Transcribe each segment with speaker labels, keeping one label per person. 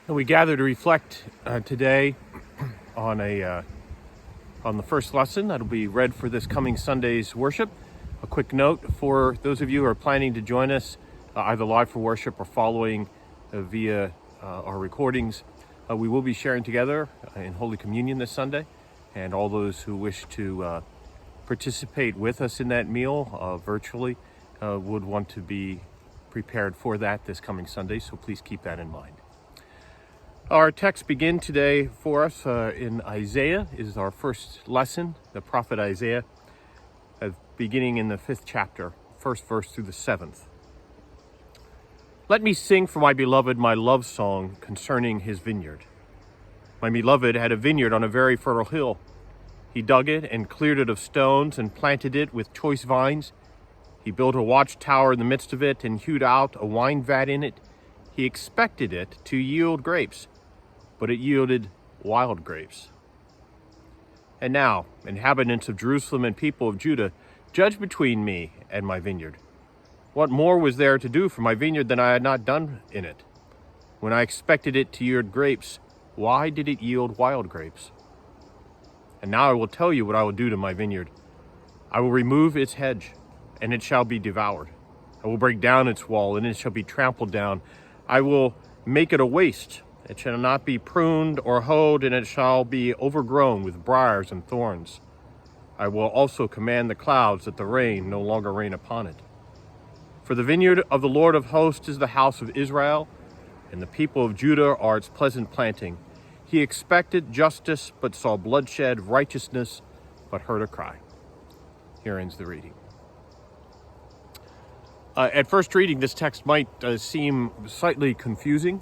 Speaker 1: And we gather to reflect today on the first lesson that'll be read for this coming Sunday's worship. A quick note for those of you who are planning to join us either live for worship or following via our recordings. We will be sharing together in Holy Communion this Sunday, and all those who wish to participate with us in that meal virtually would want to be prepared for that this coming Sunday, so please keep that in mind. Our text begin today for us in Isaiah. Is our first lesson, the prophet Isaiah, beginning in the 5th chapter, first verse through the 7th. Let me sing for my beloved my love song concerning his vineyard. My beloved had a vineyard on a very fertile hill. He dug it and cleared it of stones and planted it with choice vines. He built a watchtower in the midst of it and hewed out a wine vat in it. He expected it to yield grapes, but it yielded wild grapes. And now, inhabitants of Jerusalem and people of Judah, judge between me and my vineyard. What more was there to do for my vineyard than I had not done in it? When I expected it to yield grapes, why did it yield wild grapes? And now I will tell you what I will do to my vineyard. I will remove its hedge, and it shall be devoured. I will break down its wall, and it shall be trampled down. I will make it a waste. It shall not be pruned or hoed, and it shall be overgrown with briars and thorns. I will also command the clouds that the rain no longer rain upon it. For the vineyard of the Lord of hosts is the house of Israel, and the people of Judah are its pleasant planting. He expected justice, but saw bloodshed, righteousness, but heard a cry. Here ends the reading. At first reading, this text might seem slightly confusing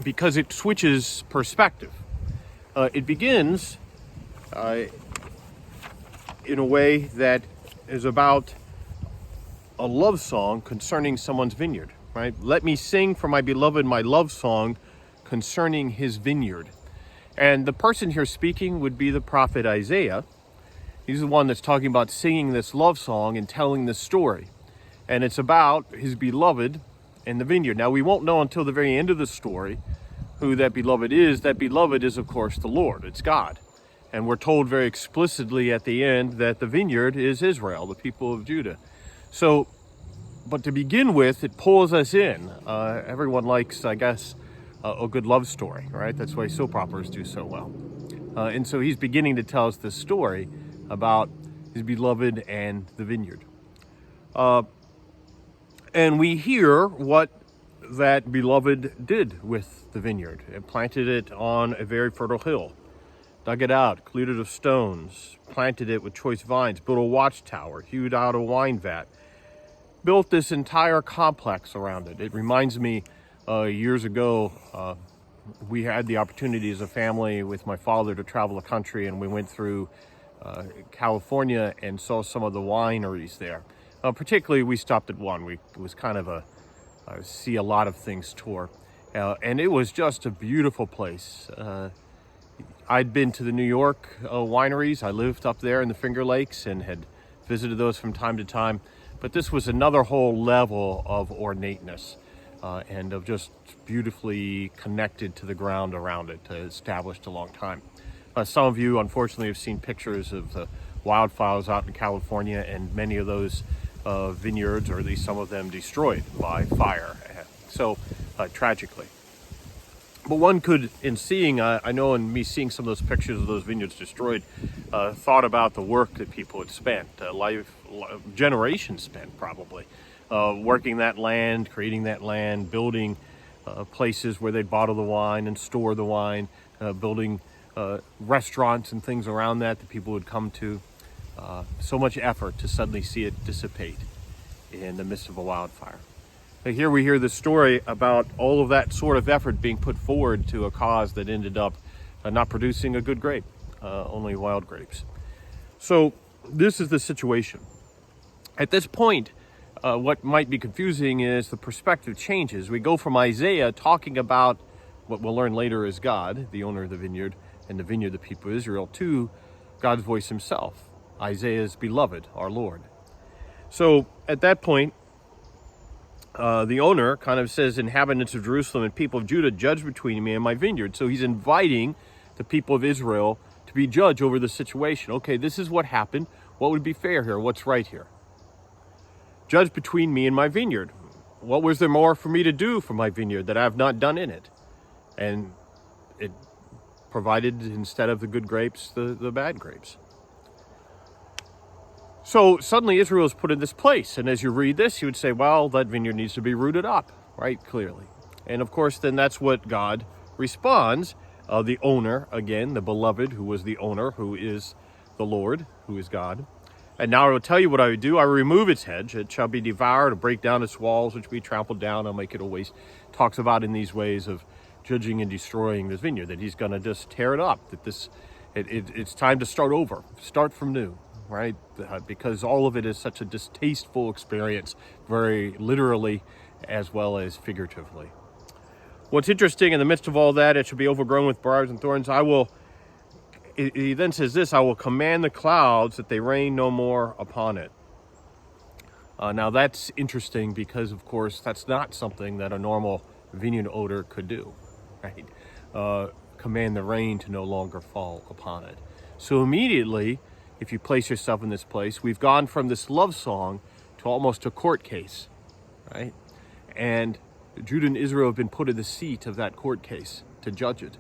Speaker 1: because it switches perspective. It begins in a way that is about a love song concerning someone's vineyard, right? Let me sing for my beloved my love song concerning his vineyard. And the person here speaking would be the prophet Isaiah. He's the one that's talking about singing this love song and telling this story. And it's about his beloved and the vineyard. Now, we won't know until the very end of the story who that beloved is. That beloved is, of course, the Lord. It's God. And we're told very explicitly at the end that the vineyard is Israel, the people of Judah. So, but to begin with, it pulls us in. Everyone likes, I guess, a good love story, right? That's why soap operas do so well. And so he's beginning to tell us this story about his beloved and the vineyard. And we hear what that beloved did with the vineyard. It planted it on a very fertile hill, dug it out, cleared it of stones, planted it with choice vines, built a watchtower, hewed out a wine vat, built this entire complex around it. It reminds me years ago, we had the opportunity as a family with my father to travel the country, and we went through California and saw some of the wineries there. Particularly, we stopped at one. It was kind of a see a lot of things tour. And it was just a beautiful place. I'd been to the New York wineries. I lived up there in the Finger Lakes and had visited those from time to time. But this was another whole level of ornateness and of just beautifully connected to the ground around it, established a long time. Some of you, unfortunately, have seen pictures of the wildfires out in California, and many of those vineyards, or at least some of them, destroyed by fire. So, tragically. But one could, in seeing, I know in me seeing some of those pictures of those vineyards destroyed, thought about the work that people had spent, generations spent probably, working that land, creating that land, building places where they'd bottle the wine and store the wine, building restaurants and things around that people would come to. So much effort to suddenly see it dissipate in the midst of a wildfire. But here we hear the story about all of that sort of effort being put forward to a cause that ended up not producing a good grape, only wild grapes. So this is the situation. At this point, what might be confusing is the perspective changes. We go from Isaiah talking about what we'll learn later is God, the owner of the vineyard, and the vineyard, the people of Israel, to God's voice himself, Isaiah's beloved, our Lord. So at that point, the owner kind of says, inhabitants of Jerusalem and people of Judah, judge between me and my vineyard. So he's inviting the people of Israel to be judge over the situation. Okay, this is what happened. What would be fair here? What's right here? Judge between me and my vineyard. What was there more for me to do for my vineyard that I have not done in it? And it provided, instead of the good grapes, the bad grapes. So suddenly Israel is put in this place. And as you read this, you would say, well, that vineyard needs to be rooted up, right? Clearly. And of course, then that's what God responds. The owner, again, the beloved, who was the owner, who is the Lord, who is God. And now I will tell you what I would do. I will remove its hedge. It shall be devoured, and break down its walls, which will be trampled down. I'll make it a waste. Talks about in these ways of judging and destroying this vineyard, that he's going to just tear it up, that it's time to start over, start from new, right? Because all of it is such a distasteful experience, very literally as well as figuratively. What's interesting, in the midst of all that, it shall be overgrown with briars and thorns. He then says this, I will command the clouds that they rain no more upon it. Now that's interesting because, of course, that's not something that a normal vineyard owner could do, right? Command the rain to no longer fall upon it. So immediately, if you place yourself in this place, we've gone from this love song to almost a court case, right? And Judah and Israel have been put in the seat of that court case to judge it.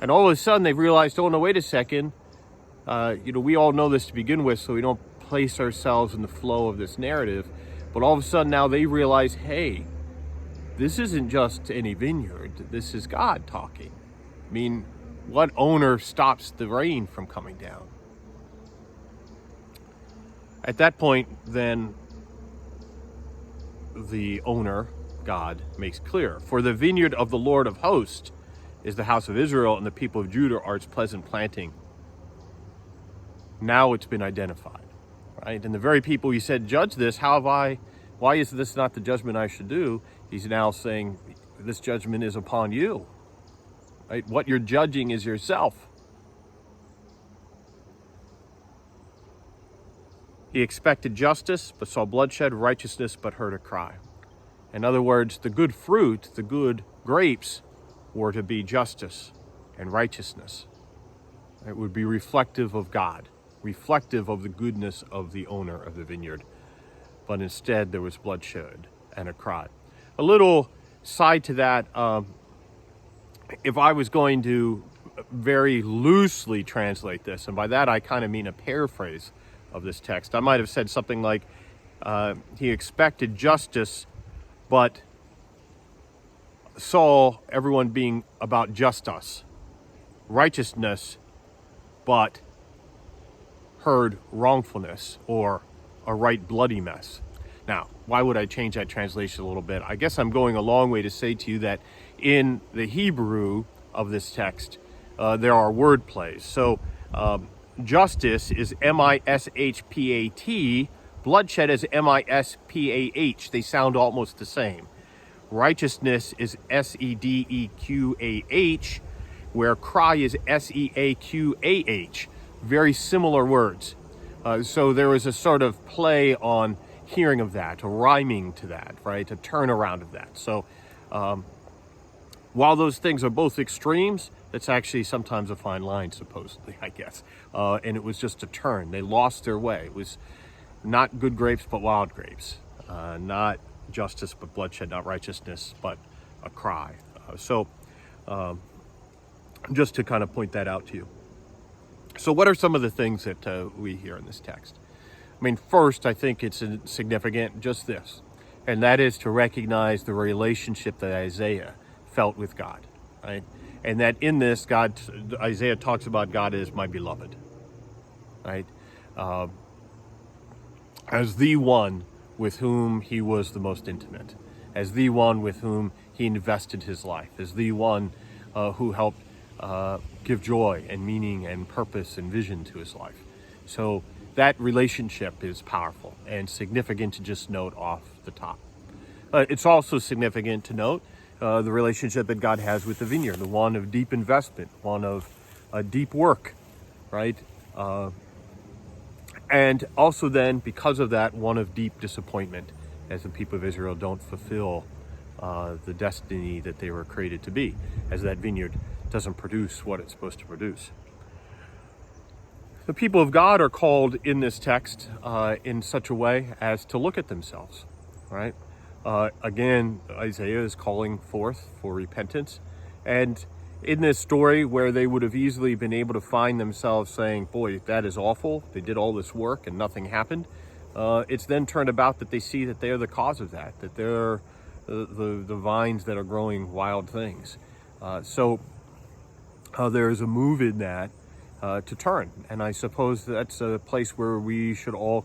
Speaker 1: And all of a sudden they've realized, oh no, wait a second. We all know this to begin with, so we don't place ourselves in the flow of this narrative. But all of a sudden now they realize, hey, this isn't just any vineyard. This is God talking. I mean, what owner stops the rain from coming down? At that point, then, the owner, God, makes clear, for the vineyard of the Lord of hosts is the house of Israel, and the people of Judah are its pleasant planting. Now it's been identified, right? And the very people he said, judge this, why is this not the judgment I should do? He's now saying, this judgment is upon you, right? What you're judging is yourself. He expected justice, but saw bloodshed, righteousness, but heard a cry. In other words, the good fruit, the good grapes, were to be justice and righteousness. It would be reflective of God, reflective of the goodness of the owner of the vineyard. But instead, there was bloodshed and a cry. A little side to that, if I was going to very loosely translate this, and by that I kind of mean a paraphrase of this text, I might have said something like, he expected justice, but saw everyone being about justice, righteousness, but heard wrongfulness or a right bloody mess. Now, why would I change that translation a little bit? I guess I'm going a long way to say to you that in the Hebrew of this text, there are word plays. So justice is M-I-S-H-P-A-T, bloodshed is M-I-S-P-A-H. They sound almost the same. Righteousness is S-E-D-E-Q-A-H, where cry is S-E-A-Q-A-H. Very similar words. So there is a sort of play on hearing of that, a rhyming to that, right? A turnaround of that. So while those things are both extremes, it's actually sometimes a fine line, supposedly, I guess. And it was just a turn. They lost their way. It was not good grapes, but wild grapes. Not justice, but bloodshed, not righteousness, but a cry. Just to kind of point that out to you. So what are some of the things that we hear in this text? I mean, first, I think it's significant, just this, and that is to recognize the relationship that Isaiah felt with God, right? And that in this, Isaiah talks about God as my beloved, right? As the one with whom he was the most intimate, as the one with whom he invested his life, as the one who helped give joy and meaning and purpose and vision to his life. So that relationship is powerful and significant to just note off the top. It's also significant to note the relationship that God has with the vineyard, the one of deep investment, one of deep work, right? And also then, because of that, one of deep disappointment as the people of Israel don't fulfill the destiny that they were created to be, as that vineyard doesn't produce what it's supposed to produce. The people of God are called in this text in such a way as to look at themselves, right? Again, Isaiah is calling forth for repentance. And in this story where they would have easily been able to find themselves saying, boy, that is awful, they did all this work and nothing happened, it's then turned about that they see that they're the cause of that they're the vines that are growing wild things. So there is a move in that to turn. And I suppose that's a place where we should all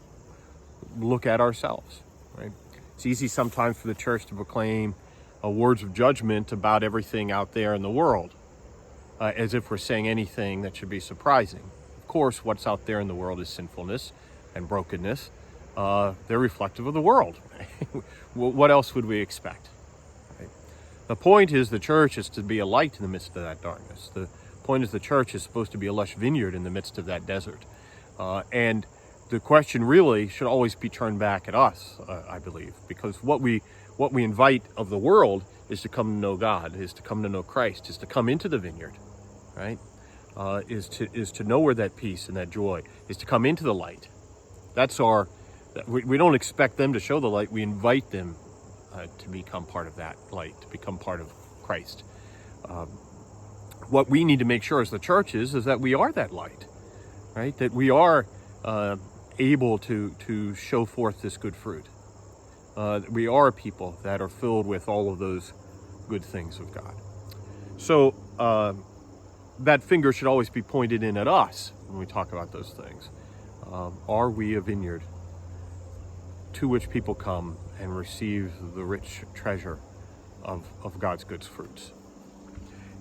Speaker 1: look at ourselves, right? It's easy sometimes for the church to proclaim words of judgment about everything out there in the world, as if we're saying anything that should be surprising. Of course, what's out there in the world is sinfulness and brokenness. They're reflective of the world. What else would we expect? Right? The point is the church is to be a light in the midst of that darkness. The point is the church is supposed to be a lush vineyard in the midst of that desert. And the question really should always be turned back at us, I believe, because what we invite of the world is to come to know God, is to come to know Christ, is to come into the vineyard, right? Is to know where that peace and that joy is, to come into the light. That's we don't expect them to show the light. We invite them to become part of that light, to become part of Christ. What we need to make sure as the church is that we are that light, right? That we are able to show forth this good fruit. We are a people that are filled with all of those good things of God. So that finger should always be pointed in at us when we talk about those things. Are we a vineyard to which people come and receive the rich treasure of God's good fruits?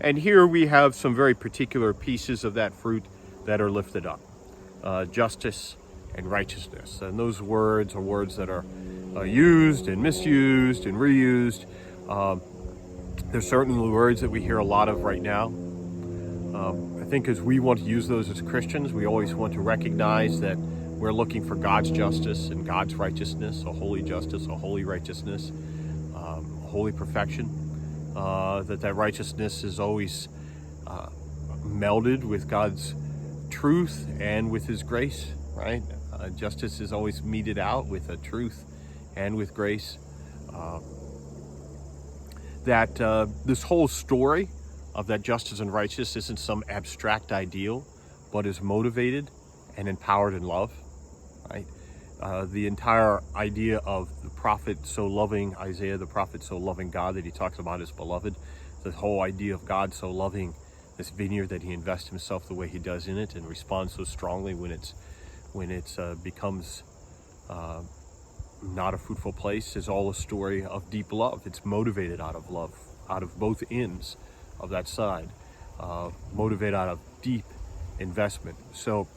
Speaker 1: And here we have some very particular pieces of that fruit that are lifted up. Justice and righteousness. And those words are words that are used and misused and reused. There's certainly words that we hear a lot of right now. I think as we want to use those as Christians, we always want to recognize that we're looking for God's justice and God's righteousness, a holy justice, a holy righteousness, a holy perfection. That righteousness is always melded with God's truth and with His grace, right? Justice is always meted out with a truth and with grace. This whole story of that justice and righteousness isn't some abstract ideal, but is motivated and empowered in love, right? The entire idea of the prophet so loving, Isaiah the prophet so loving God that he talks about his beloved, the whole idea of God so loving this vineyard that he invests himself the way he does in it and responds so strongly when it becomes not a fruitful place, is all a story of deep love. It's motivated out of love, out of both ends of that side, motivated out of deep investment. So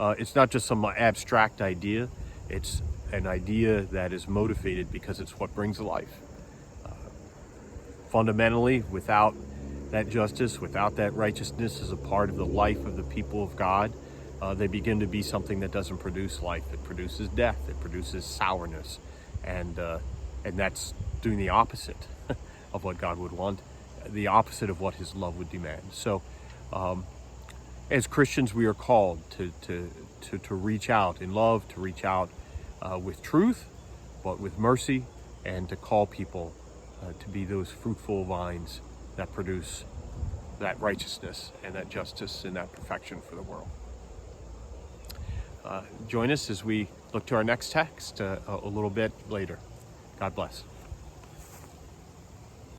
Speaker 1: it's not just some abstract idea. It's an idea that is motivated because it's what brings life. Fundamentally, without that justice, without that righteousness as a part of the life of the people of God, they begin to be something that doesn't produce life. It produces death. It produces sourness, and that's doing the opposite of what God would want, the opposite of what His love would demand. So, as Christians, we are called to reach out in love, to reach out with truth, but with mercy, and to call people to be those fruitful vines that produce that righteousness and that justice and that perfection for the world. Join us as we look to our next text a little bit later. God bless.